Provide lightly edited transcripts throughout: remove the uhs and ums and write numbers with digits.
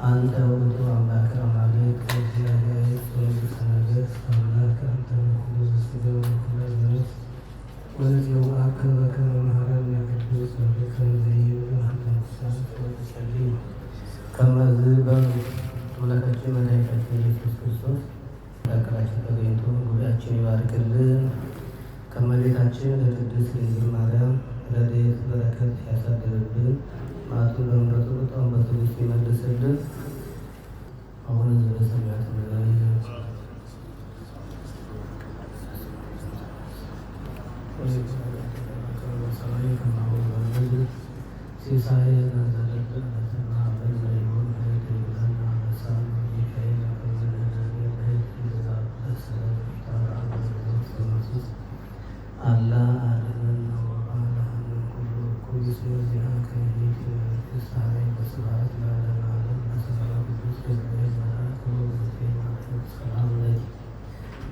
አንተ ውእቱ አምላከ አማልክት እግዚአብሔር ወንጉሠ ነገሥት አምላከ አንተ ሁሉ ዘሥጋ ወኩሉ ዘነፍስ ወዘፄውዐከ በከመ መሐረነ ቅዱስ ወልድከ ዘይብል አንተ ንስሐ ወትጸልይ ከመዝ በአምላካችን መድኃኒታችን ኢየሱስ ክርስቶስ መካከላችን ተገኝቶ ጉባኤያችን ይባርክልን። ከእመቤታችን ከቅድስት ድንግል ማርያም ረድኤት በረከት ያሳድርብን። መዓቱን በምሕረቱ ቁጣውን በትዕግስቱ ይመልስልን። አቡነ ዘበሰማያት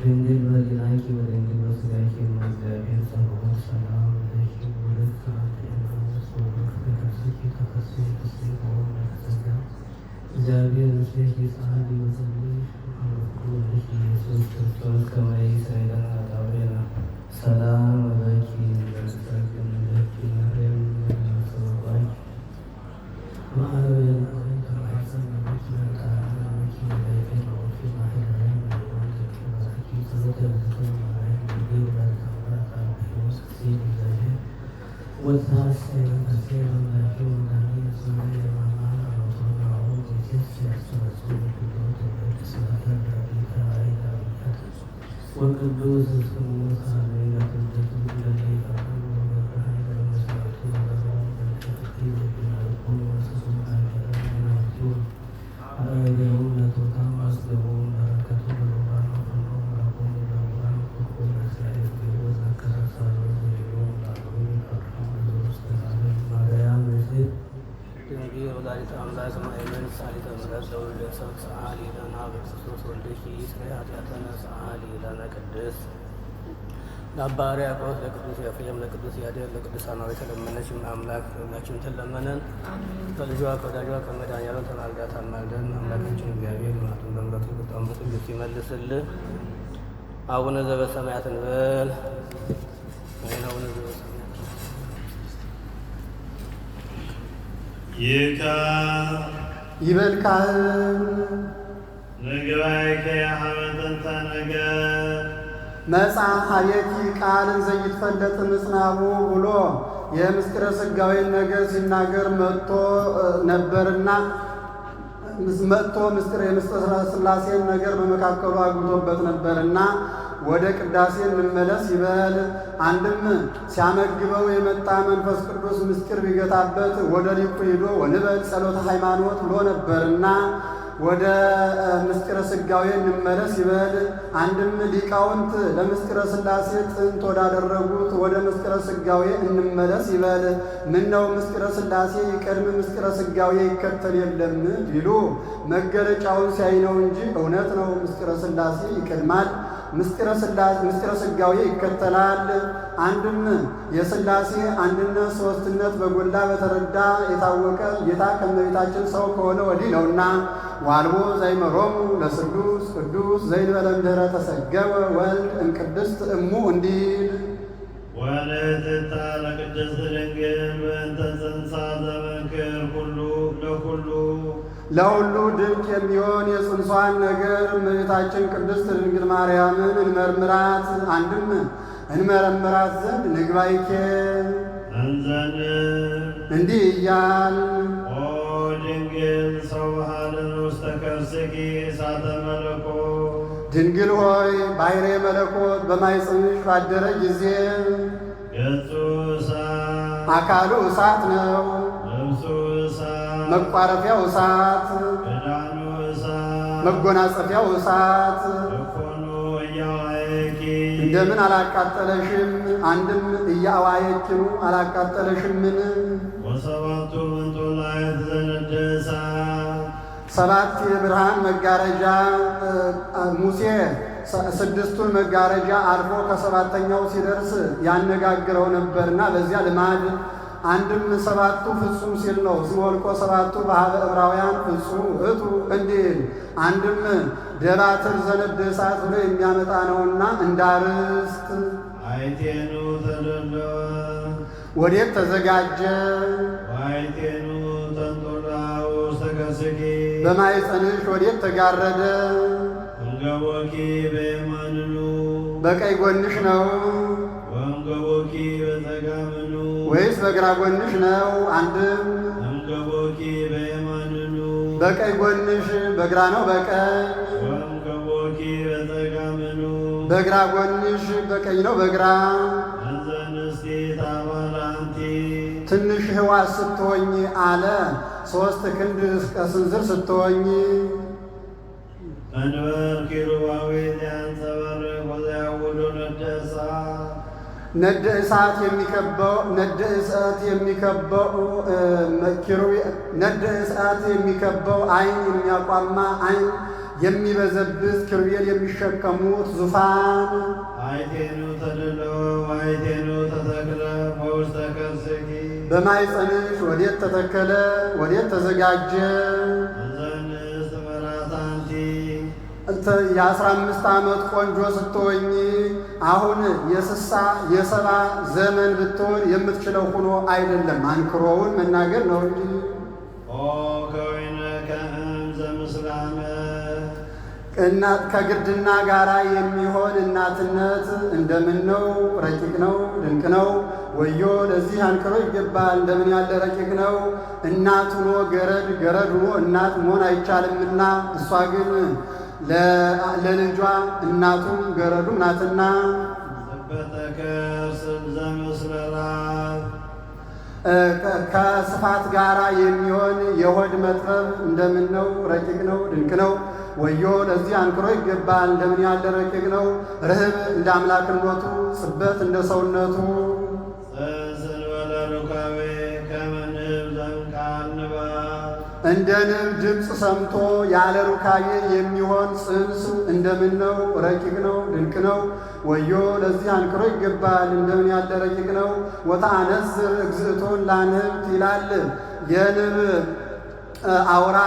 ድንግል በሊናኪ ወድንግል በሥጋኪ እግዚአብሔር ጸባኦት ሰላም ለኪ ወለድ እግዚአብሔር ምስሌኪ ጸሐፊ ወጸልይ አምላክ ኢየሱስ ክርስቶስ ከመ ይስረይ ለነ ኃጣውኢነ ሰላም ለኪ በስጋኪ ለኪ ማርያም ሰባኪ ማዕረግ ወቅዱስ ለአባ ሕርያቆስ ለቅዱስ ኤፍሬም ለቅዱስ ያሬድ ለቅዱስ አማኑኤል የተለመነች አምላክ ሁላችን ተለመነን። ከልጇ ከወዳጇ ከመድኃኒዓለም ተማልዳ ታማልደን። አምላካችን እግዚአብሔር መዓቱን በምሕረቱ ቁጣውን በትዕግስቱ ይመልስልን። አቡነ ዘበሰማያት እንበል። አቡነ ዘበሰማያት ይካ ይበል ካህን ንግባይከ ሀበተንተ ነገር መጽሐፍ ሀቤኪ ቃልን ዘይትፈለጥ ምጽናቡ ብሎ የምስጢረ ሥጋዌን ነገር ሲናገር መጥቶ የምስጢረ ሥላሴን ነገር በመካከሉ አግብቶበት ነበርና ወደ ቅዳሴ እንመለስ ይበል። አንድም ሲያመግበው የመጣ መንፈስ ቅዱስ ምስጢር ቢገታበት ወደ ሊቁ ሂዶ ወንበል ጸሎተ ሃይማኖት ብሎ ነበርና ወደ ምስጢረ ሥጋዌ እንመለስ ይበል። አንድም ሊቃውንት ለምስጢረ ሥላሴ ጥንት ወዳደረጉት ወደ ምስጢረ ሥጋዌ እንመለስ ይበል። ምነው ምስጢረ ሥላሴ ይቀድም ምስጢረ ሥጋዌ ይከተል የለም ቢሉ መገለጫውን ሲያይ ነው እንጂ እውነት ነው። ምስጢረ ሥላሴ ይቀድማል፣ ምስጢረ ሥጋዌ ይከተላል። አንድም የሥላሴ አንድነት ሦስትነት በጎላ በተረዳ የታወቀ ጌታ ከእመቤታችን ሰው ከሆነ ወዲህ ነውና ዋልቦ ዘይመሮሙ ለስሉስ ቅዱስ ዘይንበለ እምድኅረ ተሰገወ ወልድ እምቅድስት እሙ እንዲል ወለትታ ለቅድስት ድንግል በእንተ ጽንሳ ዘመንክር ሁሉ ለኩሉ ለሁሉ ድንቅ የሚሆን የጽንሷን ነገር እመቤታችን ቅድስት ድንግል ማርያምን እንመርምራት፣ አንድም እንመረምራት ዘንድ ንግባይኬ እንዘን እንዲህ እያል ኦ ድንግል ሰው ሀልን ውስተ ከርስኪ እሳተ መለኮት ድንግል ሆይ ባሕርየ መለኮት በማኅፀንሽ ባደረ ጊዜ ገጹ እሳት አካሉ እሳት ነው፣ ልብሱ እሳት መቋረፊያው እሳት፣ ክዳኑ እሳት መጎናጸፊያው እሳት። እኮኑ እያዋየኪ እንደምን አላቃጠለሽም? አንድም እያዋየችኑ አላቃጠለሽምን? ወሰባቱ ምንጦላዕት ዘነደ እሳት ሰባት የብርሃን መጋረጃ ሙሴ ስድስቱን መጋረጃ አልፎ ከሰባተኛው ሲደርስ ያነጋግረው ነበርና በዚያ ልማድ አንድም ሰባቱ ፍጹም ሲል ነው። ሲወልቆ ሰባቱ በኀበ ዕብራውያን ፍጹም ውእቱ እንዲል አንድም ደባትር ዘነደ እሳት ብሎ የሚያመጣ ነውና እንዳርስት አይቴኑ ተደለወ ወዴት ተዘጋጀ? አይቴኑ ተንጦላ ውስተ ከርስኪ በማኅፀንሽ ወዴት ተጋረደ? እንገቦኪ በየማንኑ በቀኝ ጎንሽ ነው ወእንገቦኪ በጸጋምኑ ወይስ በግራ ጎንሽ ነው? አንድም እንገቦኪ በየማንኑ በቀኝ ጎንሽ በግራ ነው በቀኝ? ወእንገቦኪ በጸጋምኑ በግራ ጎንሽ በቀኝ ነው በግራ? እንዘ ንስቲት አባላንቲ ትንሽ ሕዋስ ስትሆኝ አለ 3 ክንድ እስከ ስንዝር ስትሆኝ እንበር ኪሩባዊት ያንጸባርቅ ወዘያውሎ ነደ እሳት ነደ እሳት የሚከበው ዓይን የሚያቋማ ዓይን የሚበዘብዝ ኪሩቤል የሚሸከሙት ዙፋን አይቴኑ ተደለወ አይቴኑ ተተክለ በውስተ ከርስኪ በማኅፀንሽ ወዴት ተተከለ? ወዴት ተዘጋጀ? እንዘ ንስት መራታንቲ የ15 ዓመት ቆንጆ ስትሆኝ አሁን የ70 ዘመን ብትሆን የምትችለው ሆኖ አይደለም፣ አንክሮውን መናገር ነው እንጂ። ኦ ከወይነ ከእንዘ ምስላመ ከግርድና ጋራ የሚሆን እናትነት እንደምን ነው! ረቂቅ ነው፣ ድንቅ ነው። ወዮ ለዚህ አንክሮ ይገባል። እንደምን ያለ ረቂቅ ነው! እናት ሆኖ ገረድ፣ ገረድ ሆኖ እናት መሆን አይቻልምና እሷ ግን ለልጇ እናቱም ገረዱም ናትና። ጽበተ ከርስ ዘምስለ ራብ ከስፋት ጋራ የሚሆን የሆድ መጥበብ እንደምን ነው! ረቂቅ ነው፣ ድንቅ ነው። ወዮ ለዚህ አንክሮ ይገባል። እንደምን ያለ ረቂቅ ነው! ርህብ እንደ አምላክነቱ፣ ጽበት እንደ ሰውነቱ። እንበለ ሩካቤ ከመ ንብ ዘእምቃል ንባብ እንደ ንብ ድምፅ ሰምቶ ያለ ሩካቤ የሚሆን ጽንስ እንደምን ነው! ረቂቅ ነው፣ ድንቅ ነው። ወዮ ለዚህ አንክሮ ይገባል። እንደምን ያለ ረቂቅ ነው! ወተአነዝር እግዝእቶን ላንብት ይላል። የንብ አውራ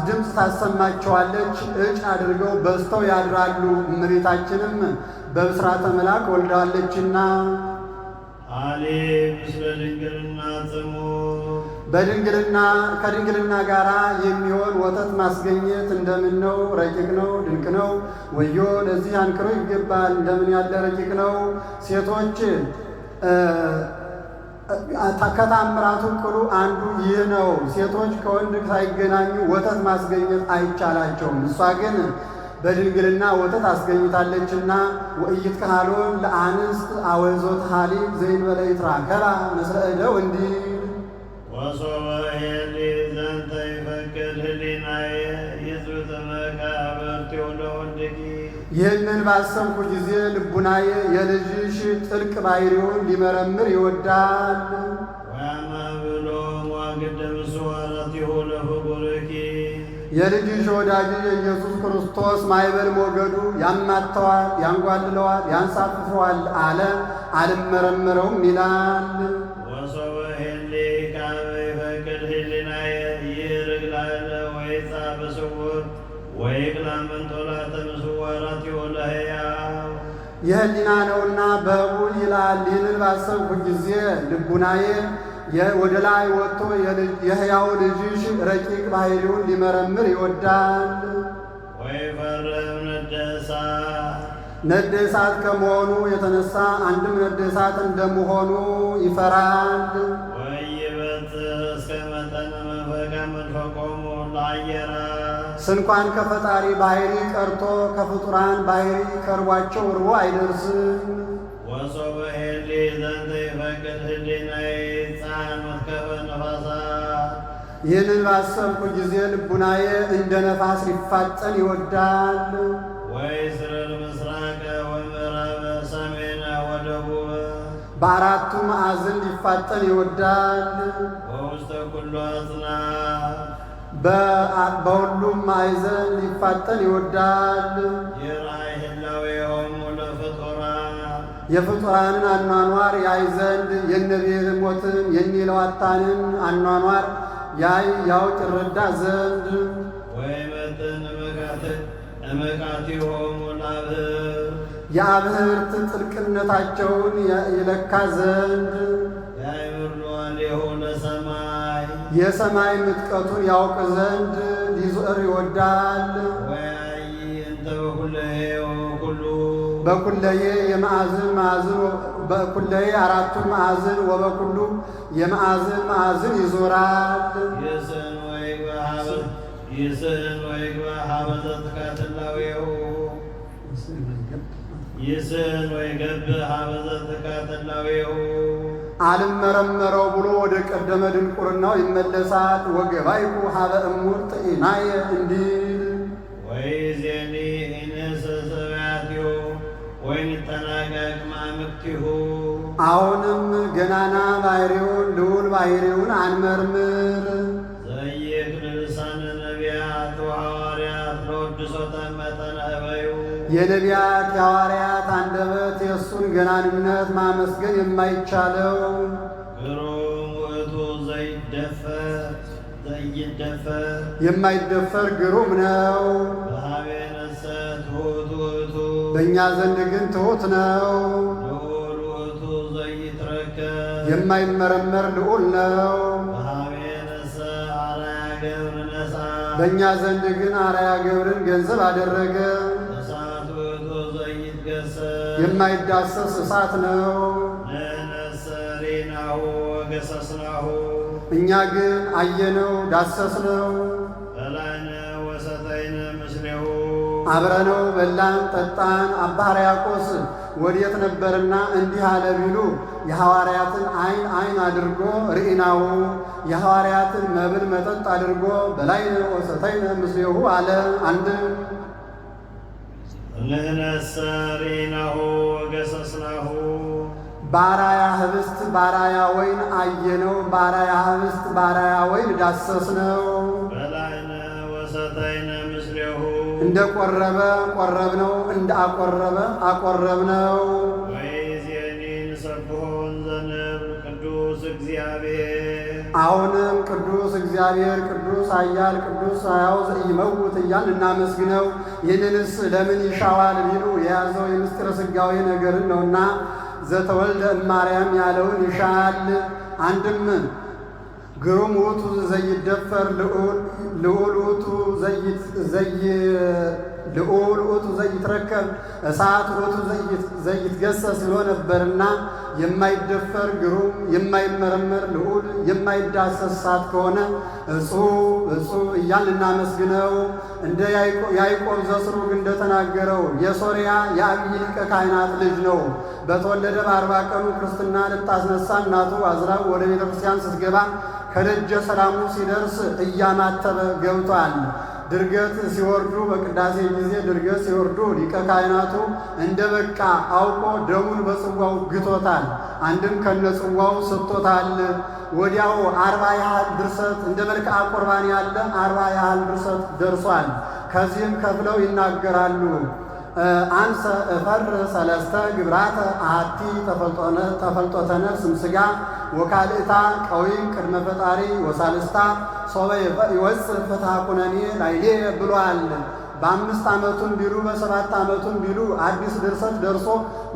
ድምፅ ታሰማቸዋለች፣ እጭ አድርገው በዝተው ያድራሉ። እመቤታችንም በብስራተ መልአክ ወልዳለችና አሌ ምስለ ድንግልና ጽሙ በድንግልና ከድንግልና ጋር የሚሆን ወተት ማስገኘት እንደምን ነው! ረቂቅ ነው፣ ድንቅ ነው። ወዮ ለዚህ አንክሮ ይገባል። እንደምን ያለ ረቂቅ ነው! ሴቶች ከታምራቱ ቅሉ አንዱ ይህ ነው። ሴቶች ከወንድ ሳይገናኙ ወተት ማስገኘት አይቻላቸውም። እሷ ግን በድንግልና ወተት አስገኝታለችና ወኢይትከሃሎን ለአንስት አወይዞት ሀሊ ዘእንበለ ይትራከባ ምስለ እደው እንዲህ ወሶበ ሄሊ ዘንተ ይፈቅድ ህሊናየ ይጽብጥ መቃብርቲሁ ለወልድኪ ይህንን ባሰብኩ ጊዜ ልቡናዬ የልጅሽ ጥልቅ ባሕርዩን ሊመረምር ይወዳል። ወያማብሎ መዋግደ ምስዋራቲሁ ለፍቁርኪ የልጅሽ ወዳጅ የኢየሱስ ክርስቶስ ማዕበል ሞገዱ ያማተዋል፣ ያንጓልለዋል፣ ያንሳፍፈዋል አለ። አልመረመረውም ይላል። ወሶበ ሄሊ ካበ ይፈቅድ ህሊናየ ይርግ ላዕለ ወይጻእ በስውር ወይቅላ መንጦላዕተ ምስዋራቲሁ ለሕያው የህሊና ነውና በሕቡዕ ይላል። ይህንን ባሰብኩ ጊዜ ልቡናዬ ወደ ላይ ወጥቶ የሕያው ልጅሽ ረቂቅ ባሕርዩን ሊመረምር ይወዳል። ወይፈርም ነደ እሳት ነደ እሳት ከመሆኑ የተነሳ አንድም ነደ እሳት እንደመሆኑ ይፈራል። ወይበጽሕ እስከ መጠነ መንፈቀ መንፈቆሙ ለአየራት ስንኳን ከፈጣሪ ባሕሪ ቀርቶ ከፍጡራን ባሕሪ ቀርቧቸው ርቦ አይደርስም። ወሶበ ሄሊ ዘንተ ይፈቅድ ህሊናዬ ጻን መትከፈ ነፋሳት ይህንን ባሰብኩ ጊዜ ልቡናዬ እንደ ነፋስ ሊፋጠን ይወዳል። ወይስርር ምስራቀ ወምዕራበ ሰሜነ ወደቡበ በአራቱ ማዕዘን ሊፋጠን ይወዳል። ወውስተ ኩሉ አጽናፍ በሁሉም ማዕዘን ሊፋጠን ይወዳል። ይርአይ ህላዌሆሙ ለፍጡራን የፍጡራንን አኗኗር ያይ ዘንድ የነቢር ሞትን የኒለዋታንን አኗኗር ያይ ያውቅ ይረዳ ዘንድ ወይመጥን እመቃቲሆሙ ለአብህር የአብህርት ጥልቅነታቸውን ይለካ ዘንድ ያእምር ሎሌሁ ለሰማይ የሰማይ ምጥቀቱን ያውቅ ዘንድ ሊዞር ይወዳል። ወያይ እንተ በኩለሄ ወኩሉ በኩለዬ የማዕዝን በኩለዬ አራቱን ማዕዝን ወበኩሉ የማዕዝን ማዕዝን ይዞራል። ይስእን ወይግባ ሀበ ዘትካትላዌሁ ይስእን ወይገብእ ሀበ ዘትካትላዌሁ አልመረመረው ብሎ ወደ ቀደመ ድንቁርናው ይመለሳል። ወገባይኩ ሀበ እሙር ጥኢናየ እንዲል ወይዜኒ ኢንእስ ሰብያቲሁ ወይንጠናቀቅ ማምክቲሁ አሁንም ገናና ባሕርዩን ልዑል ባሕርዩን አንመርምር። ዘይክል ልሳነ ነቢያት ወሐዋርያት ለወድሶተ መጠነ እበዩ የነቢያት የሐዋርያት አንደበት የእሱን ገናንነት ማመስገን የማይቻለው ግሩም ውእቱ ዘይደፈር የማይደፈር ግሩም ነው። በኀቤነሰ ትሑት ውእቱ በእኛ ዘንድ ግን ትሑት ነው። ልዑል ውእቱ ዘይትረከብ የማይመረመር ልዑል ነው። በኀቤነሰ አርአያ ገብር ነሣ በእኛ ዘንድ ግን አርአያ ገብርን ገንዘብ አደረገ። እሳት ውእቱ ዘይትገሰጽ የማይዳሰስ እሳት ነው። ንሕነሰ ሪናሁ ወገሰስናሁ እኛ ግን አየነው ዳሰስነው። በላይነ ወሰተይነ ምስሌሁ አብረነው በላን ጠጣን። አባ ሕርያቆስ ወዴት ነበርና እንዲህ አለ ቢሉ የሐዋርያትን ዓይን አድርጎ ርኢናሁ የሐዋርያትን መብል መጠጥ አድርጎ በላይነ ወሰተይነ ምስሌሁ አለ። አንድ ንሕነሰ ሪናሁ ወገሰስናሁ ባራያ ህብስት ባራያ ወይን አየነው። ባራያ ህብስት ባራያ ወይን ዳሰስነው። በላይነ ወሰተይነ ምስሌሁ እንደ ቆረበ ቆረብነው፣ እንደ አቆረበ አቆረብነው። ወይዜኒ ንሰብሖን ዘንብል ቅዱስ እግዚአብሔር አሁንም ቅዱስ እግዚአብሔር ቅዱስ ኃያል ቅዱስ ሕያው ዘኢይመውት እያልን እናመስግነው። ይህንንስ ለምን ይሻዋል ቢሉ የያዘው የምስጢረ ሥጋዌ ነገርን ነውና ዘተወልደ እማርያም ያለውን ይሻል። አንድም ግሩም ውእቱ ዘይደፈር ልዑል ውእቱ ልዑል ውእቱ ዘይትረከብ እሳት ውእቱ ዘይትገሰስ ብሎ ነበርና የማይደፈር ግሩም የማይመረመር ልዑል የማይዳሰስ እሳት ከሆነ እጹብ እያልን እናመስግነው። እንደ ያዕቆብ ዘስሩግ እንደተናገረው የሶርያ የአብይ ሊቀ ካህናት ልጅ ነው። በተወለደ በ40 ቀኑ ክርስትና ልታስነሳ እናቱ አዝራው ወደ ቤተ ክርስቲያን ስትገባ ከደጀ ሰላሙ ሲደርስ እያማተበ ገብቷል። ድርገት ሲወርዱ በቅዳሴ ጊዜ ድርገት ሲወርዱ ሊቀ ካህናቱ እንደ በቃ አውቆ ደሙን በጽዋው ግቶታል። አንድም ከነጽዋው ሰጥቶታል። ወዲያው 40 ያህል ድርሰት እንደ መልክዓ ቁርባን ያለ 40 ያህል ድርሰት ደርሷል። ከዚህም ከፍለው ይናገራሉ። አንሰ እፈር ሰለስተ ግብራተ አሐቲ ተፈልጦተ ነፍስ እምሥጋ ወካልእታ ቀዊም ቅድመ ፈጣሪ ወሳልስታ ሶበ ይወፅእ ፍትሐ ኩነኔ ላይሌ ብሏል። በ5 ዓመቱም ቢሉ በ7 ዓመቱም ቢሉ አዲስ ድርሰት ደርሶ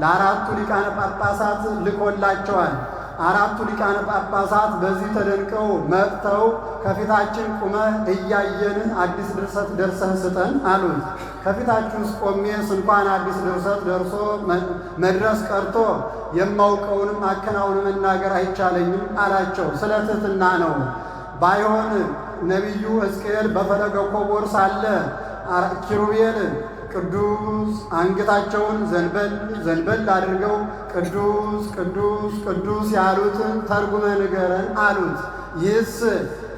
ለ4ቱ ሊቃነ ጳጳሳት ልኮላቸዋል። 4ቱ ሊቃነ ጳጳሳት በዚህ ተደንቀው መጥተው ከፊታችን ቁመህ እያየን አዲስ ድርሰት ደርሰህ ስጠን አሉት። ከፊታችሁስ ቆሜስ እንኳን አዲስ ድርሰት ደርሶ መድረስ ቀርቶ የማውቀውንም አከናውን መናገር አይቻለኝም አላቸው። ስለ ትሕትና ነው። ባይሆን ነቢዩ ሕዝቅኤል በፈለገ ኮቦር ሳለ ኪሩቤል ቅዱስ አንገታቸውን ዘንበል አድርገው ቅዱስ ቅዱስ ቅዱስ ያሉትን ተርጉመ ንገረን አሉት። ይህስ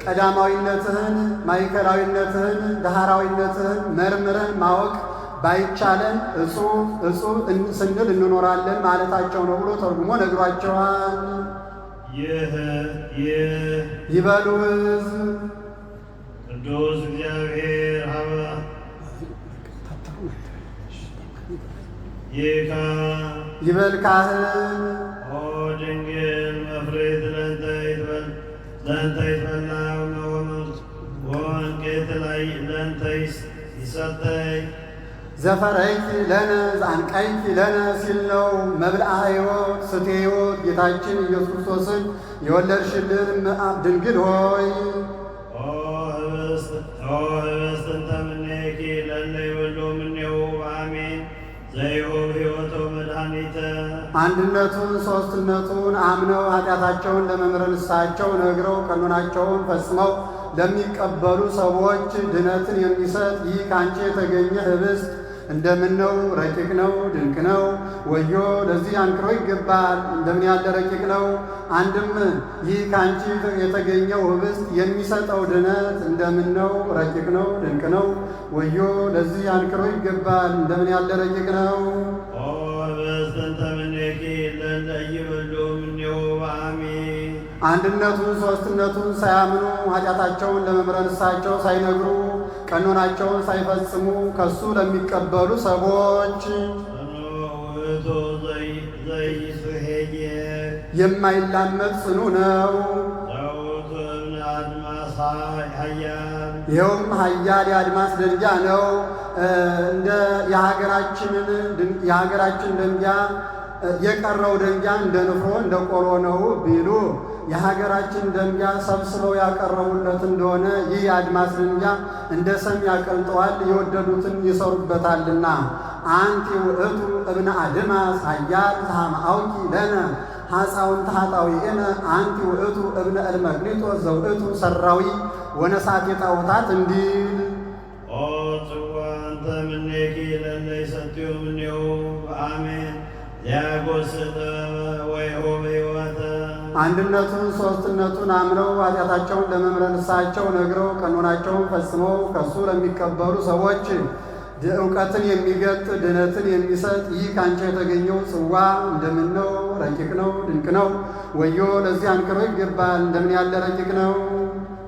ቀዳማዊነትህን፣ ማዕከላዊነትህን፣ ዳህራዊነትህን መርምረን ማወቅ ባይቻለን እጹብ ስንል እንኖራለን ማለታቸው ነው ብሎ ተርጉሞ ነግሯቸዋል። ይበሉ ሕዝብ ቅዱስ እግዚአብሔር ይበል ካህን ኦ ድንግል መፍሬት ለእንተ ይትበላ ወወንቄት ለእንተ ይሰተይ ዘፈረይኪ ለነ ዘአንቃይኪ ለነ ሲል ነው። መብልዐ ሕይወት ስትየ ሕይወት ጌታችን ኢየሱስ ክርስቶስን የወለድሽልን ድንግል ሆይ ህብስት እንተ እምኔኪ ለእለ ይበልዑ እምኔሁ አሜን ዘይሁብ ሕይወቶ መድኃኒተ አንድነቱን ሦስትነቱን አምነው ኃጢአታቸውን ለመምህረ ንስሐቸው ነግረው ቀኖናቸውን ፈጽመው ለሚቀበሉ ሰዎች ድነትን የሚሰጥ ይህ ከአንቺ የተገኘ ህብስት እንደምን ነው? ረቂቅ ነው፣ ድንቅ ነው። ወዮ ለዚህ አንክሮ ይገባል። እንደምን ያለ ረቂቅ ነው! አንድም ይህ ከአንቺ የተገኘው ህብስት የሚሰጠው ድነት እንደምን ነው? ረቂቅ ነው፣ ድንቅ ነው። ወዮ ለዚህ አንክሮ ይገባል። እንደምን ያለ ረቂቅ ነው! ህብስት እንተ እምኔኪ ለእለ ይበልዑ እምኔሁ አሜን አንድነቱን ሦስትነቱን ሳያምኑ ኃጢአታቸውን ለመምህረ ንስሐቸው ሳይነግሩ ቀኖናቸውን ሳይፈጽሙ ከሱ ለሚቀበሉ ሰዎች ውእቱ ዘይስሄየ የማይላመድ ጽኑ ነው። ዘውቱ እብነ አድማስ ኃያል ይኸውም ኃያል የአድማስ ደንጊያ ነው። እንደ የሀገራችን ደንጊያ የቀረው ደንጊያ እንደ ንፍሮ እንደ ቆሎ ነው ቢሉ የሀገራችን ደንጊያ ሰብስበው ያቀረቡለት እንደሆነ ይህ የአድማስ ደንጊያ እንደ ሰም ያቀልጠዋል፣ የወደዱትን ይሰሩበታልና። አንቲ ውእቱ እብነ አድማስ ኃያል ዘኀማአውኪ ለነ ሐፃውንተ ኃጣውኢነ አንቲ ውእቱ እብነ እልመክሊጦስ ዘውእቱ ሰራዊ ወነሳቴ ጣዖታት እንዲል ኦ ጽዋ እንተ እምኔኪ ለእለ ይሰትዩ እምኔሁ አሜን ሊያጎስጥ ወይሁብ ሕይወተ አንድነቱን ሦስትነቱን አምነው ኃጢአታቸውን ለመምህረ ንስሐቸው ነግረው ቀኖናቸውን ፈጽመው ከሱ ለሚቀበሉ ሰዎች እውቀትን የሚገልጥ ድነትን የሚሰጥ ይህ ከአንቺ የተገኘው ጽዋ እንደምን ነው? ረቂቅ ነው፣ ድንቅ ነው። ወዮ ለዚህ አንክሮ ይገባል። እንደምን ያለ ረቂቅ ነው!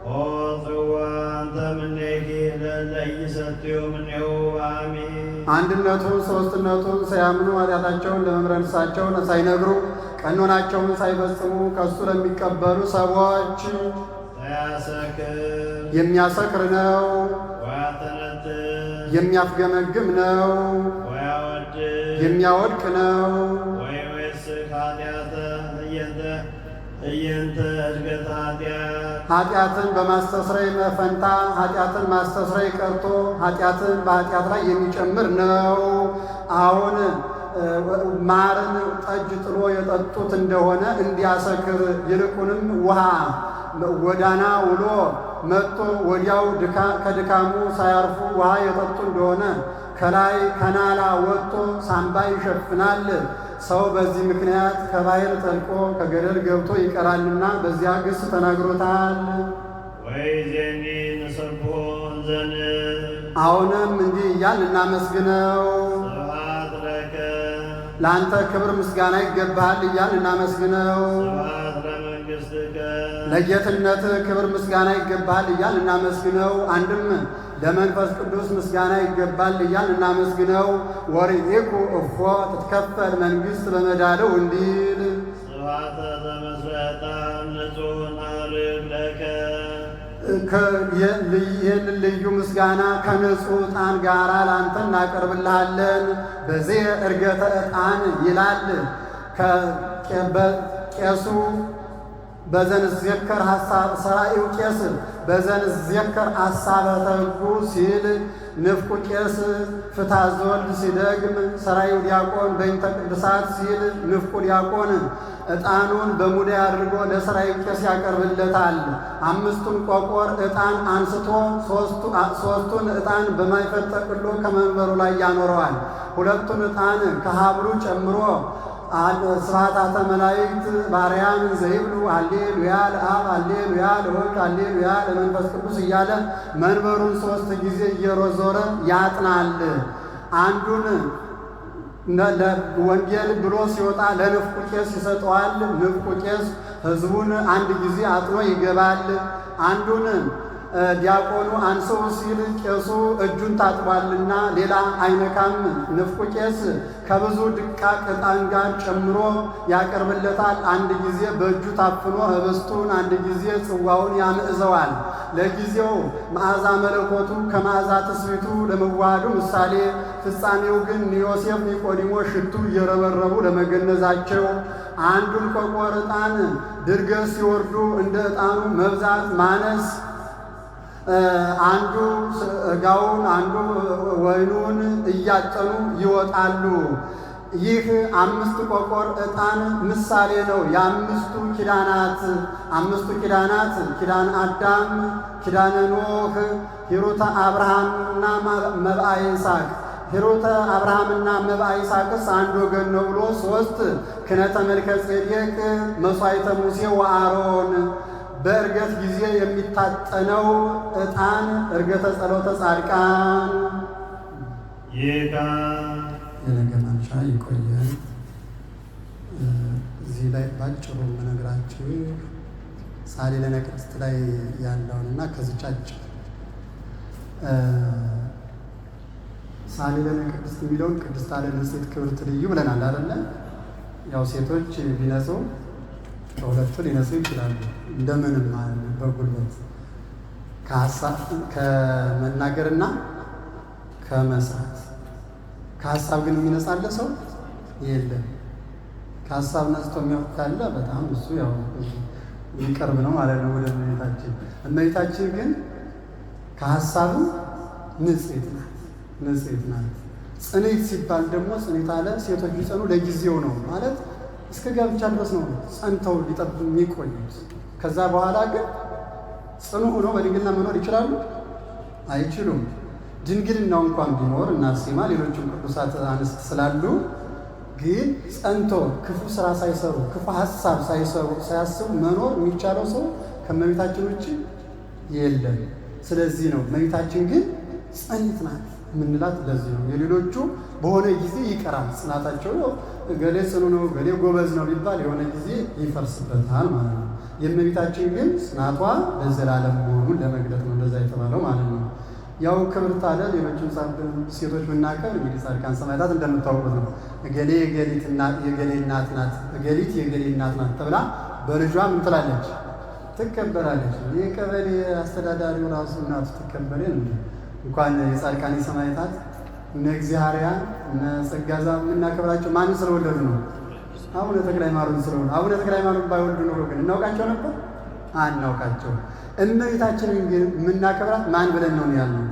ኦ ጽዋ እንተ እምኔኪ ለእለ ይሰትዩ እምኔሁ አሜን አንድነቱን ሦስትነቱን ሳያምኑ ኃጢአታቸውን ለመምህረ ንስሐቸው ሳይነግሩ ቀኖናቸውን ሳይፈጽሙ ከሱ ለሚቀበሉ ሰዎች የሚያሰክር ነው፣ የሚያፍገመግም ነው፣ የሚያወድቅ ነው። ኃጢአትን በማስተስረይ ፈንታ ኃጢአትን ማስተስረይ ቀርቶ ኃጢአትን በኃጢአት ላይ የሚጨምር ነው። አሁን ማርን ጠጅ ጥሎ የጠጡት እንደሆነ እንዲያሰክር ይልቁንም ውሃ ጎዳና ውሎ መጥቶ ወዲያው ከድካሙ ሳያርፉ ውሃ የጠጡ እንደሆነ ከላይ ከናላ ወጥቶ ሳምባ ይሸፍናል። ሰው በዚህ ምክንያት ከባሕር ጠልቆ ከገደል ገብቶ ይቀራልና በዚያ ግስ ተናግሮታል። ወይዜኒ ንሰብሖ እንዘንብል አሁንም እንዲህ እያል እናመስግነው። ስብሐት ለከ ለአንተ ክብር ምስጋና ይገባሃል እያል እናመስግነው። ስብሐት ለመንግሥትከ ለጌትነት ክብር ምስጋና ይገባሃል እያል እናመስግነው። አንድም ለመንፈስ ቅዱስ ምስጋና ይገባል እያል እናመስግነው። ወርኢኩ እፎ ትትከፈል መንግሥት በመዳለው እንዲል ስብሐተ ዘመስረታ ንጹሕ ናርግ ለከ ይህን ልዩ ምስጋና ከንጹሕ ዕጣን ጋር ላንተ እናቀርብልሃለን። በዚህ ዕርገተ ዕጣን ይላል ቄሱ በዘንዘከር ሐሳብ ሰራኢው ቄስ በዘንዘከር ሐሳበ ተጉ ሲል ንፍቁ ቄስ ፍትሐ ዘወልድ ሲደግም ሰራኢው ዲያቆን በእንተ ቅዱሳት ሲል ንፍቁ ዲያቆን ዕጣኑን በሙዳይ አድርጎ ለሰራኢው ቄስ ያቀርብለታል። አምስቱን ቆቆር ዕጣን አንስቶ ሦስቱን ዕጣን በማይፈት ጠቅልሎ ከመንበሩ ላይ ያኖረዋል። ሁለቱን ዕጣን ከሀብሉ ጨምሮ ስብሐታተ መላእክት ባርያም ዘይብሉ ሃሌሉያ ለአብ ሃሌሉያ ለወልድ ሃሌሉያ ለመንፈስ ቅዱስ እያለ መንበሩን 3 ጊዜ እየዞረ ያጥናል። አንዱን ወንጌል ብሎ ሲወጣ ለንፍቁ ቄስ ይሰጠዋል። ንፍቁ ቄስ ሕዝቡን አንድ ጊዜ አጥኖ ይገባል። አንዱን ዲያቆኑ አንሰው ሲል ቄሱ እጁን ታጥቧልና ሌላ አይነካም። ንፍቁ ቄስ ከብዙ ድቃቅ ዕጣን ጋር ጨምሮ ያቀርብለታል። አንድ ጊዜ በእጁ ታፍኖ ህብስቱን፣ አንድ ጊዜ ጽዋውን ያምዕዘዋል። ለጊዜው መዓዛ መለኮቱ ከመዓዛ ትስብእቱ ለመዋሃዱ ምሳሌ፣ ፍጻሜው ግን ዮሴፍ ኒቆዲሞስ ሽቱ እየረበረቡ ለመገነዛቸው አንዱን ቆቆር ዕጣን ድርገት ሲወርዱ እንደ ዕጣኑ መብዛት ማነስ አንዱ ሥጋውን አንዱ ወይኑን እያጠኑ ይወጣሉ። ይህ 5 ቆቆር ዕጣን ምሳሌ ነው። የ5ቱ ኪዳናት ኪዳነ አዳም፣ ኪዳነ ኖህ፣ ሂሩተ አብርሃምና መብአ ይስሐቅ። ሂሩተ አብርሃምና መብአ ይስሐቅስ አንድ ወገን ነው ብሎ 3 ክህነተ መልከ ጼዴቅ፣ መሥዋዕተ ሙሴ ወአሮን በዕርገት ጊዜ የሚታጠነው ዕጣን ዕርገተ ጸሎተ ጻድቃን። የነገ ማንሻ ይቆየን። እዚህ ላይ ባጭሩ የምነግራችሁ ሳሊለነ ቅድስት ላይ ያለውንና ከዚቻች ሳሊለነ ቅድስት የሚለውን ቅድስት አለ ንጽሕት ክብርት ልዩ ብለናል አይደለ? ያው ሴቶች ቢነጹ ከሁለቱ ሊነሱ ይችላሉ። እንደምንም ማለት ነው። በጉልበት ከመናገርና ከመስራት። ከሀሳብ ግን የሚነጻለ ሰው የለም። ከሀሳብ ነጽቶ የሚያውቅ ካለ በጣም እሱ ያው የሚቀርብ ነው ማለት ነው ወደ እመቤታችን። እመቤታችን ግን ከሀሳቡ ንጽሕት ናት። ጽኔት ሲባል ደግሞ ጽኔት አለ ሴቶች ቢጸኑ ለጊዜው ነው ማለት እስከ ጋብቻ ድረስ ነው ጸንተው ሊጠብቁ የሚቆዩት። ከዛ በኋላ ግን ጽኑ ሆኖ በድንግልና መኖር ይችላሉ? አይችሉም። ድንግልናው እንኳን ቢኖር እና አርሴማ ሌሎችም ቅዱሳት አንስት ስላሉ ግን ጸንቶ ክፉ ስራ ሳይሰሩ ክፉ ሀሳብ ሳያስቡ መኖር የሚቻለው ሰው ከእመቤታችን ውጭ የለም። ስለዚህ ነው እመቤታችን ግን ጸኒት ናት የምንላት ለዚህ ነው። የሌሎቹ በሆነ ጊዜ ይቀራል ጽናታቸው። ገሌ ጽኑ ነው ገሌ ጎበዝ ነው ቢባል የሆነ ጊዜ ይፈርስበታል ማለት ነው። የእመቤታችን ግን ጽናቷ ለዘላለም መሆኑን ለመግለጥ ነው እንደዛ የተባለው ማለት ነው። ያው ክብርት አለ ሌሎችም ሴቶች ብናከብር እንግዲህ ጻድቃን ሰማዕታት እንደምታውቁት ነው። እገሌ የገሌ እናት ናት፣ እገሊት የገሌ እናት ናት ተብላ በልጇ ምን ትላለች? ትከበራለች። የቀበሌ አስተዳዳሪው ራሱ እናቱ ትከበሬ ነው። እንኳን የጻድቃን ሰማዕታት እነ እግዚአብሔር እነ ጸጋዛ የምናከብራቸው ማንን ስለወለዱ ነው? አቡነ ተክለ ሃይማኖት ስለሆኑ። አቡነ ተክለ ሃይማኖት ባይወልዱ ኖሮ ግን እናውቃቸው ነበር? አናውቃቸው። እመቤታችንን ግን የምናከብራት ማን ብለን ነው ያልነው?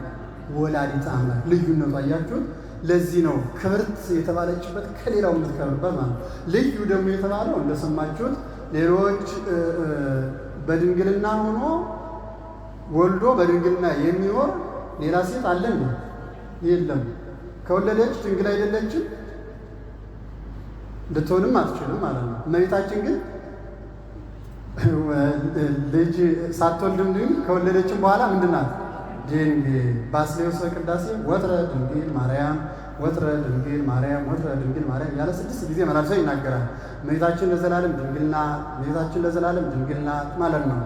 ወላዲተ አምላክ። ልዩነቱ አያችሁት? ለዚህ ነው ክብርት የተባለችበት ከሌላው የምትከብርበት ማለት ነው። ልዩ ደግሞ የተባለው እንደሰማችሁት ሌሎች በድንግልና ሆኖ ወልዶ በድንግልና የሚኖር ሌላ ሴት አለ እንዴ? የለም። ከወለደች ድንግል አይደለችም፣ ልትሆንም አትችልም ማለት ነው። እመቤታችን ግን ልጅ ሳትወልድም ድንግል ከወለደችም በኋላ ምንድን ናት? ድንግል። ባስልዮስ ቅዳሴ ወትረ ድንግል ማርያም ወትረ ድንግል ማርያም ወትረ ድንግል ማርያም ያለ 6 ጊዜ መላልሶ ይናገራል። እመቤታችን ለዘላለም ድንግልና እመቤታችን ለዘላለም ድንግልና ማለት ነው።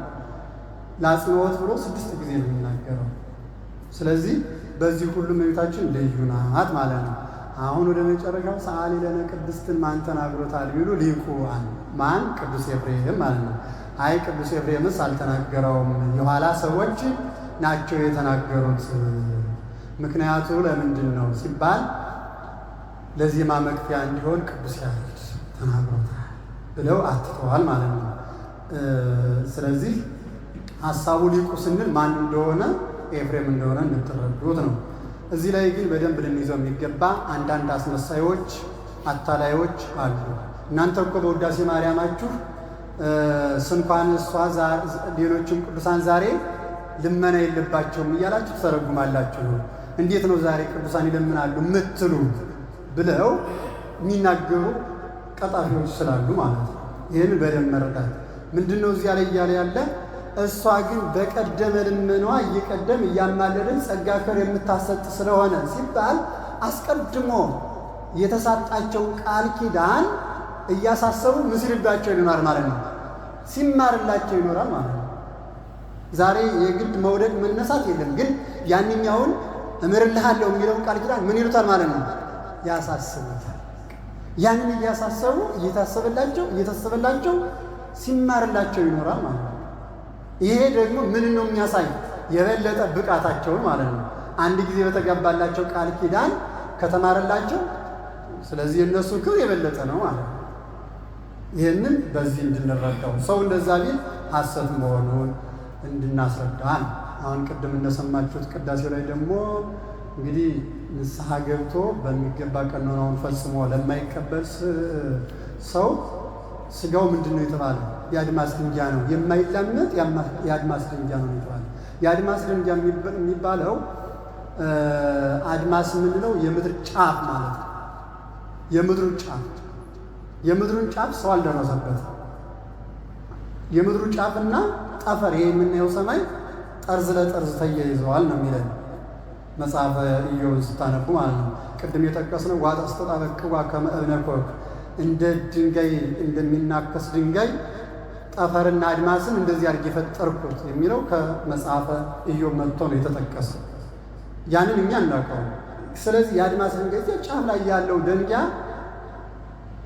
ለአጽንዖት ብሎ 6 ጊዜ ነው የሚናገረው። ስለዚህ በዚህ ሁሉ እመቤታችን ልዩ ናት ማለት ነው። አሁን ወደ መጨረሻው ሰአሊ ለነ ቅድስትን ማን ተናግሮታል ቢሉ ሊቁ ማን? ቅዱስ ኤፍሬም ማለት ነው። አይ ቅዱስ ኤፍሬምስ አልተናገረውም፣ የኋላ ሰዎች ናቸው የተናገሩት። ምክንያቱ ለምንድን ነው ሲባል ለዜማ መክፊያ እንዲሆን ቅዱስ ያሬድ ተናግሮታል። ብለው አትተዋል ማለት ነው። ስለዚህ ሐሳቡ ሊቁ ስንል ማን እንደሆነ ኤፍሬም እንደሆነ እንድትረዱት ነው። እዚህ ላይ ግን በደንብ ልንይዘው የሚገባ አንዳንድ አስመሳዮች፣ አታላዮች አሉ። እናንተ እኮ በውዳሴ ማርያማችሁ ስንኳን እሷ ሌሎችም ቅዱሳን ዛሬ ልመና የለባቸውም እያላችሁ ትተረጉማላችሁ ነው። እንዴት ነው ዛሬ ቅዱሳን ይለምናሉ የምትሉ ብለው የሚናገሩ ቀጣፊዎች ስላሉ ማለት ነው። ይህን በደንብ መረዳት ምንድን ነው እዚያ ላይ እያለ ያለ እሷ ግን በቀደመ ልመኗ እየቀደም እያማለድን ጸጋ ክብር የምታሰጥ ስለሆነ ሲባል አስቀድሞ የተሳጣቸው ቃል ኪዳን እያሳሰቡ ምስልባቸው ይኖራል ማለት ነው። ሲማርላቸው ይኖራል ማለት ነው። ዛሬ የግድ መውደቅ መነሳት የለም፣ ግን ያንኛውን እምርልሃለሁ የሚለውን ቃል ኪዳን ምን ይሉታል ማለት ነው? ያሳስቡታል። ያንን እያሳሰቡ እየታሰበላቸው ሲማርላቸው ይኖራል ማለት ነው። ይሄ ደግሞ ምን ነው የሚያሳይ? የበለጠ ብቃታቸውን ማለት ነው። አንድ ጊዜ በተገባላቸው ቃል ኪዳን ከተማረላቸው፣ ስለዚህ የእነሱ ክብር የበለጠ ነው ማለት ነው። ይህንን በዚህ እንድንረዳው ሰው እንደዛ ቢል ሐሰት መሆኑን እንድናስረዳ ነው። አሁን ቅድም እንደሰማችሁት ቅዳሴው ላይ ደግሞ እንግዲህ ንስሐ ገብቶ በሚገባ ቀኖናውን ፈጽሞ ለማይቀበል ሰው ስጋው ምንድን ነው የተባለ? የአድማስ ድንጋይ ነው። የማይላመጥ የአድማስ ድንጋይ ነው የተባለ። የአድማስ ድንጋይ የሚባለው አድማስ የምንለው የምድር ጫፍ ማለት ነው። የምድሩን ጫፍ ሰው አልደረሰበት። የምድሩ ጫፍና ጠፈር ይሄ የምናየው ሰማይ ጠርዝ ለጠርዝ ተያይዘዋል ነው የሚለን መጽሐፈ ኢዮብን ስታነቡ ማለት ነው። ቅድም የጠቀስነው ዋጣ ስተጣበቅዋ ከመእብነ ኮክ እንደ ድንጋይ እንደሚናከስ ድንጋይ ጠፈርና አድማስን እንደዚህ አድርጌ የፈጠርኩት የሚለው ከመጽሐፈ ኢዮብ መጥቶ ነው የተጠቀሰው። ያንን እኛ እናውቀው። ስለዚህ የአድማስ ድንጋይ ጫፍ ላይ ያለው ደንጊያ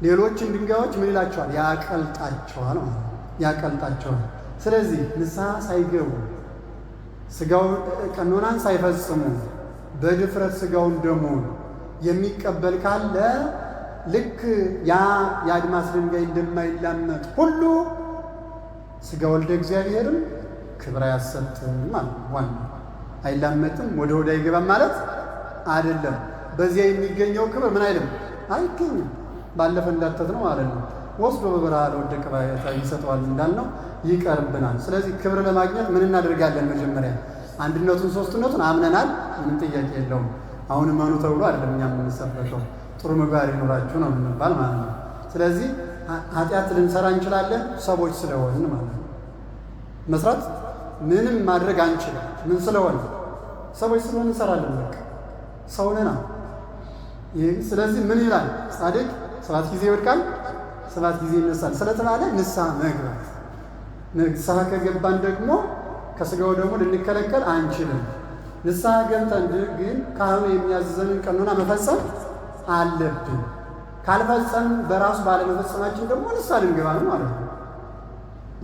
ሌሎችን ድንጋዮች ምን ይላቸዋል? ያቀልጣቸዋል ማለት ነው። ያቀልጣቸዋል። ስለዚህ ንስሐ ሳይገቡ ስጋው ቀኖናን ሳይፈጽሙ በድፍረት ስጋውን ደሙን የሚቀበል ካለ ልክ ያ የአድማስ ድንጋይ እንደማይላመጥ ሁሉ ስጋ ወልደ እግዚአብሔርም ክብር አያሰጥም ማለት ነው። ዋና አይላመጥም፣ ወደ ሆድ አይገባም ማለት አይደለም። በዚያ የሚገኘው ክብር ምን አይልም፣ አይገኝም። ባለፈ እንዳተት ነው ማለት ነው። ወስዶ በበረሃ ለወደቀ ባሕታዊ ይሰጠዋል እንዳልነው ይቀርብናል። ስለዚህ ክብር ለማግኘት ምን እናደርጋለን? መጀመሪያ አንድነቱን ሦስትነቱን አምነናል፣ ምንም ጥያቄ የለውም። አሁን እመኑ ተብሎ አይደለም እኛ የምንሰበከው፣ ጥሩ ምግባር ይኖራችሁ ነው የምንባል ማለት ነው። ስለዚህ ኃጢአት ልንሰራ እንችላለን፣ ሰዎች ስለሆንን ማለት ነው። መስራት ምንም ማድረግ አንችልም። ምን ስለሆነ? ሰዎች ስለሆን እንሰራለን። በቃ ሰው ነና። ስለዚህ ምን ይላል? ጻድቅ 7 ጊዜ ይወድቃል 7 ጊዜ ይነሳል ስለተባለ ንስሐ መግባት። ንስሐ ከገባን ደግሞ ከስጋው ደግሞ ልንከለከል አንችልም። ንስሐ ገብተን ግን ካህኑ የሚያዝዘንን ቀኖና መፈጸም አለብን። ካልፈጸም በራሱ ባለመፈጸማችን ደግሞ ንስሐ ልንገባ ነው ማለት ነው።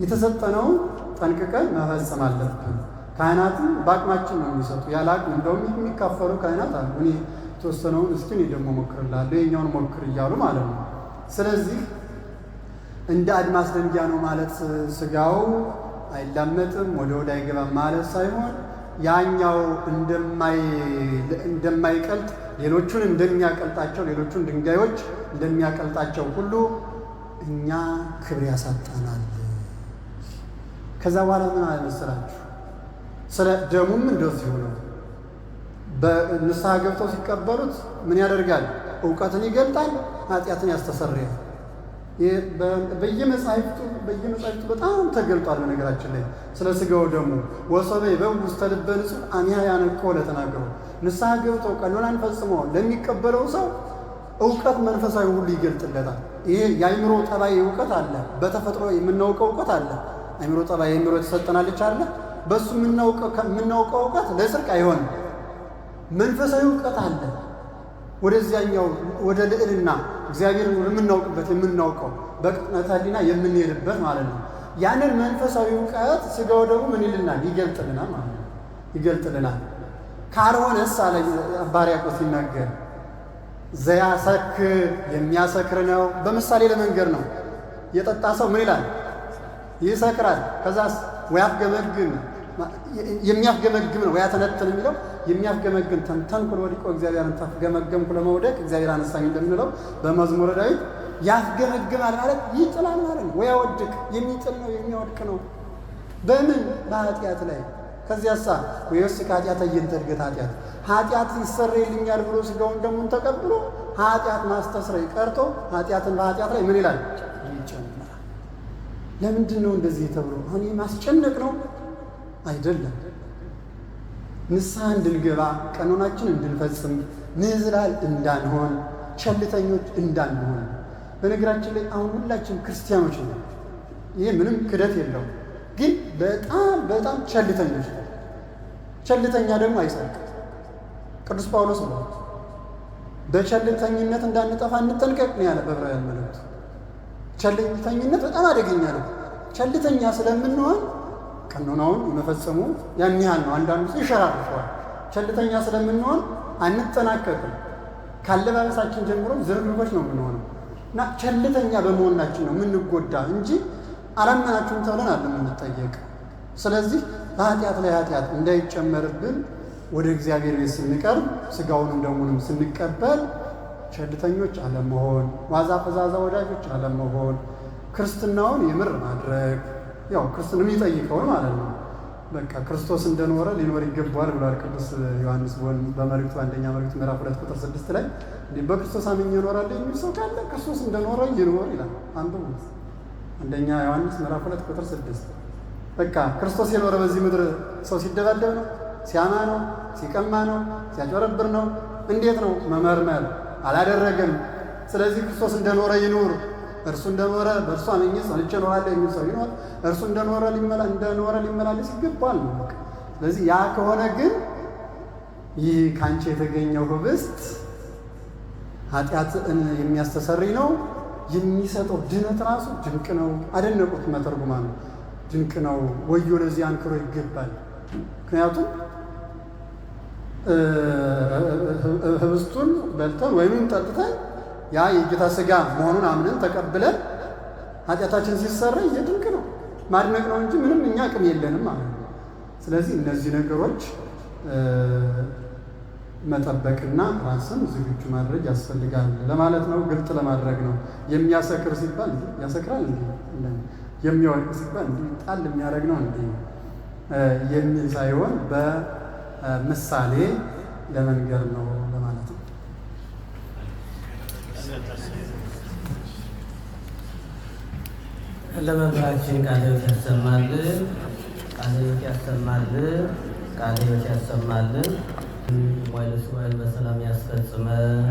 የተሰጠነውን ጠንቅቀን መፈጸም አለብን። ካህናትም በአቅማችን ነው የሚሰጡ። ያለ አቅም እንደውም የሚካፈሉ ካህናት አሉ። እኔ የተወሰነውን እስኪ እኔ ደግሞ ሞክርላለሁ የኛውን ሞክር እያሉ ማለት ነው። ስለዚህ እንደ አድማስ ደንጊያ ነው ማለት ስጋው አይላመጥም፣ ወደ ሆድ አይገባም ማለት ሳይሆን ያኛው እንደማይቀልጥ ሌሎቹን እንደሚያቀልጣቸው ሌሎቹን ድንጋዮች እንደሚያቀልጣቸው ሁሉ እኛ ክብር ያሳጣናል። ከዛ በኋላ ምን አለ መሰላችሁ? ስለ ደሙም እንደዚሁ ነው። በንስሐ ገብተው ሲቀበሉት ምን ያደርጋል? እውቀትን ይገልጣል፣ ኃጢአትን ያስተሰርያል። በየመጻሕፍቱ በጣም ተገልጧል። በነገራችን ላይ ስለ ስጋው ደግሞ ወሰበ ይበው ውስተ ልበ ንጹሕ አሚያ ያነቀው ለተናገሩ ንስሐ ገብተው ቀኖናን ፈጽመው ለሚቀበለው ሰው እውቀት መንፈሳዊ ሁሉ ይገልጥለታል። ይሄ የአእምሮ ጠባይ እውቀት አለ። በተፈጥሮ የምናውቀው እውቀት አለ። አእምሮ ጠባይ አእምሮ የተሰጠናለች አለ። በሱ የምናውቀው እውቀት ለጽድቅ አይሆንም። መንፈሳዊ እውቀት አለ። ወደዚያኛው ወደ ልዕልና እግዚአብሔር የምናውቀው በቅንዓተ ሕሊና የምንሄድበት ማለት ነው። ያንን መንፈሳዊ እውቀት ስጋው ደግሞ ምን ይልናል? ይገልጥልናል ማለት ነው። ይገልጥልናል። ካልሆነስ አለ አባ ሕርያቆስ ሲናገር ዘያሰክር የሚያሰክር ነው። በምሳሌ ለመንገር ነው። የጠጣ ሰው ምን ይላል? ይሰክራል። ከዛስ ወያፍገመግም የሚያፍገመግም ነው። ወያተነትን የሚለው የሚያፍገመግም ተንኮል ወዲቆ እግዚአብሔርን ታፍገመገምኩ ለመውደቅ እግዚአብሔር አነሳኝ እንደምንለው በመዝሙረ ዳዊት ያፍገመግማል ማለት ይጥላል ማለት ነው። ወያወድቅ የሚጥል ነው፣ የሚያወድቅ ነው። በምን? በኃጢአት ላይ። ከዚያሳ ወይወስክ ኃጢአት እየንተ እድገት ኃጢአት ይሰረይልኛል ብሎ ሥጋውን ደሙን ተቀብሎ ኃጢአት ማስተስረይ ቀርቶ ኃጢአትን በኃጢአት ላይ ምን ይላል? ይጨምራል። ለምንድን ነው እንደዚህ ተብሎ? አሁን ማስጨነቅ ነው አይደለም። ንስሐ እንድንገባ ቀኖናችን እንድንፈጽም ንዝላል እንዳንሆን ቸልተኞች እንዳንሆን። በነገራችን ላይ አሁን ሁላችን ክርስቲያኖች ነው፣ ይሄ ምንም ክደት የለውም። ግን በጣም ቸልተኞች ነው። ቸልተኛ ደግሞ አይጸድቅም። ቅዱስ ጳውሎስ ነው በቸልተኝነት እንዳንጠፋ እንጠንቀቅ ነው ያለ በዕብራውያን መልእክቱ። ቸልተኝነት በጣም አደገኛ ነው። ቸልተኛ ስለምንሆን ቀኖናውን የመፈጸሙ ያን ያህል ነው። አንዳንዱ ሰው ይሸራርፈዋል። ቸልተኛ ስለምንሆን አንጠናቀቅም። ካለባበሳችን ጀምሮ ዝርግርጎች ነው የምንሆነው እና ቸልተኛ በመሆናችን ነው የምንጎዳ እንጂ አላመናችሁም ተብለን አለ የምንጠየቅ። ስለዚህ በኃጢአት ላይ ኃጢአት እንዳይጨመርብን ወደ እግዚአብሔር ቤት ስንቀርብ ሥጋውንም ደሙንም ስንቀበል ቸልተኞች አለመሆን፣ ዋዛ ፈዛዛ ወዳጆች አለመሆን፣ ክርስትናውን የምር ማድረግ ያው ክርስቶስ የሚጠይቀውን ማለት ነው። በቃ ክርስቶስ እንደኖረ ሊኖር ይገባዋል ብሏል ቅዱስ ዮሐንስ በመልእክቱ አንደኛ መልእክቱ ምዕራፍ 2 ቁጥር 6 ላይ እንዴ በክርስቶስ አምኜ እኖራለሁ የሚል ሰው ካለ ክርስቶስ እንደኖረ ይኖር ይላል። አንብቡ። አንደኛ ዮሐንስ ምዕራፍ 2 ቁጥር 6። በቃ ክርስቶስ የኖረ በዚህ ምድር ሰው ሲደባደብ ነው፣ ሲያማ ነው፣ ሲቀማ ነው፣ ሲያጭበረብር ነው። እንዴት ነው መመርመር አላደረገም። ስለዚህ ክርስቶስ እንደኖረ ይኑር። እርሱ እንደኖረ በእርሱ አምኜ ጸንቼ እኖራለሁ የሚል ሰው ይኖር። እርሱ እንደኖረ ሊመላለስ ይገባል ነው። ስለዚህ ያ ከሆነ ግን ይህ ካንቺ የተገኘው ኅብስት ኃጢአትን የሚያስተሰርይ ነው። የሚሰጠው ድነት ራሱ ድንቅ ነው። አደነቁት መተርጉማኑ። ድንቅ ነው፣ ወዮ ለዚህ አንክሮ ይገባል። ምክንያቱም ኅብስቱን በልተን ወይም ጠጥተን ያ የጌታ ሥጋ መሆኑን አምነን ተቀብለን ኃጢአታችን ሲሰረይ የድንቅ ነው፣ ማድነቅ ነው እንጂ ምንም እኛ አቅም የለንም ማለት ነው። ስለዚህ እነዚህ ነገሮች መጠበቅና ራስን ዝግጁ ማድረግ ያስፈልጋል ለማለት ነው። ግልጥ ለማድረግ ነው። የሚያሰክር ሲባል ያሰክራል እንዴ? የሚወድቅ ሲባል እንዲህ ጣል የሚያደርግ ነው እንዴ የሚል ሳይሆን በምሳሌ ለመንገር ነው ለማለት ነው። ለመምህራችን ቃለ ሕይወት ያሰማልን፣ ቃለ ሕይወት ያሰማልን፣ ቃለ ሕይወት ያሰማልን። ዋይለ ሱባኤን በሰላም ያስፈጽመን።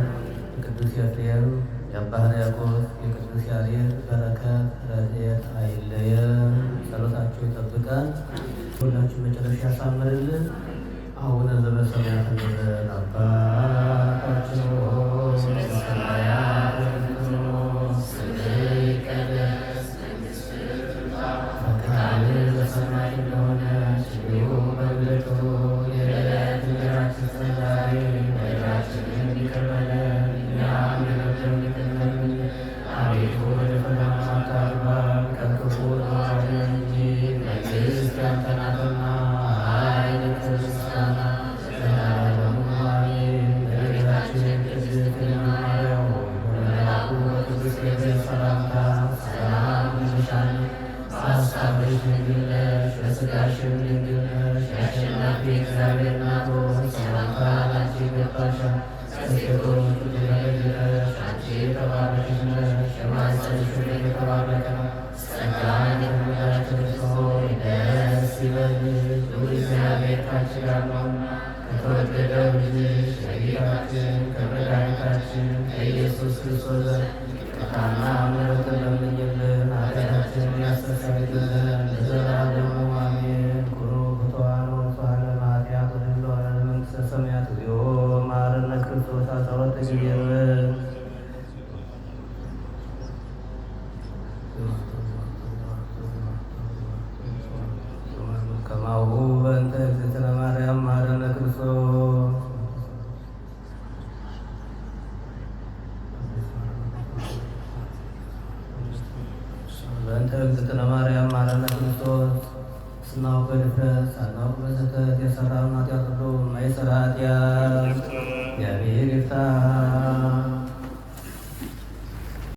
የቅዱስ ኤፍሬም የአባ ሕርያቆስ የቅዱስ ያሬድ በረከት ረድኤት አይለየን። ጸሎታቸው ይጠብቀን። ሁላችን መጨረሻ ያሳምርልን። አቡነ ዘበሰማያት እንበል። አባታችን ሆይ በሰማያት የምትኖር ስምህ ይቀደስ፣ መንግሥትህ ትምጣ፣ ፈቃድህ በሰማይ እንደሆነች እንዲሁም በምድር ትሁን። የዕለት እንጀራችንን ስጠን ዛሬ፣ በደላችንን ይቅር በለን እኛም የበደሉንን ይቅር እንደምንል። አቤቱ ወደ ፈተና አታግባን፣ ከክፉ አድነን እንጂ መንግሥት ያንተ ናትና ኃይል፣ ክብር፣ ምስጋና ለዘላለሙ አሜን። እመቤታችን ቅድስት ድንግል ማርያም ሆይ በመልአኩ በቅዱስ ገብርኤል ሰላምታ ሰላም እንልሻለን። በሐሳብሽ ድንግል ነሽ፣ በሥጋሽም ድንግል ነሽ። የአሸናፊ እግዚአብሔር እናት ሆይ ሰላምታ ላንቺ ይገባሻል። ከሴቶች ሁሉ ተለይተሽ አንቺ የተባረክሽ ነሽ፣ የማኅፀንሽ ፍሬ የተባረከ ነው። ጸጋን የተሞላሽ ቅድስት ሆይ ደስ ይበልሽ፣ ልዑል እግዚአብሔር ከአንቺ ጋር ነውና ከተወደደው ልጅሽ ከጌታችን ከመድኃኒታችን ከኢየሱስ ክርስቶስ ዘንድ ይቅርታና ምሕረትን ለምኝልን ኃጢአታችንን ያስተሰርይልን ዘንድ ለዘላለሙ አሜን። ኩሩ ፍቱሐን ወንጹሐን እምኃጢአት ወድኅን ለመንግሥተ ሰማያት እግዚኦ መሐረነ ክርስቶስ አሠረተ ጊዜርበን ከማሁ በእንተ እግዝእትነ ማርያም መሐረነ ክርስቶስ በእንተ እግዝእትነ ማርያም መሐረነ ክርስቶስ ስናውቅ በድፍረት ሳናውቅ በስህተት የሠራውን ኃጢአት ሁሉ የማይሠራ ኃጢአት እግዚአብሔር ይፍታ።